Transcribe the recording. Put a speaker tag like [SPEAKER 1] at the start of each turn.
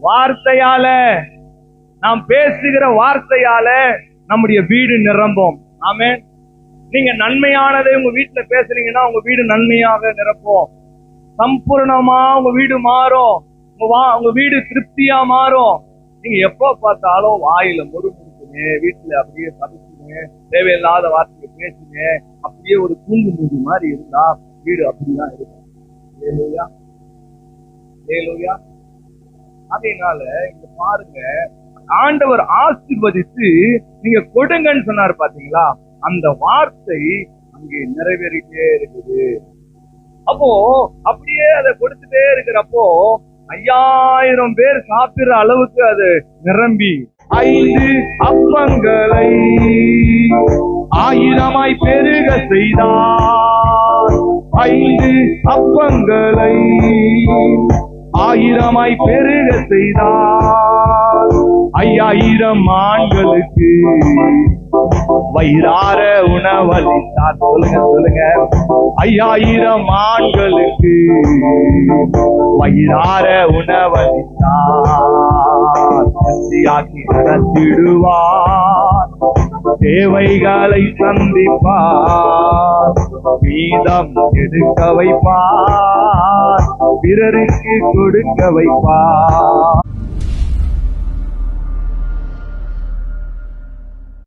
[SPEAKER 1] வார்த்தையால, நாம் பேசுகிற வார்த்தையால நம்முடைய வீடு நிரம்பும். ஆமென். நீங்க நன்மையானதை உங்க வீட்டுல பேசுறீங்கன்னா உங்க வீடு நன்மையாக நிரப்பும். சம்பூர்ணமா உங்க வீடு மாறும். உங்க வீடு திருப்தியா மாறும். நீங்க எப்ப பார்த்தாலும் வாயில முறுமுறுக்குங்க, வீட்டுல அப்படியே சமைச்சுங்க, தேவையில்லாத வார்த்தையை பேசுங்க, அப்படியே ஒரு தூங்கு மூடி மாதிரி இருந்தா வீடு அப்படிதான் இருக்கும். ஹல்லேலூயா, ஹல்லேலூயா. அதனால இங்க பாருங்க, ஆண்டவர் ஆசீர்வதித்து நீங்க கொடுங்கன்னு சொன்னாரு பாத்தீங்களா, அந்த வார்த்தை அங்கே நிறைவேறிட்டே இருக்குது. அப்போ அப்படியே அதை கொடுத்துட்டே இருக்கிறப்போ 5000 பேர் சாப்பிடுற அளவுக்கு அது நிரம்பி 5 அப்பங்களை 1000 பெருக செய்தார். 5 அப்பங்களை 1000 பெருக செய்தார். 5000 ஆண்களுக்கு வயிறார உணவளித்தார். சொல்லுங்க சொல்லுங்க. 5000 ஆண்களுக்கு வயிறார உணவளித்தார். பசியாக்கி நடத்திடுவார், தேவைகளை சந்திப்பார், மீதம் எடுக்க வைப்பார், பிறருக்கு கொடுக்க வைப்பார்.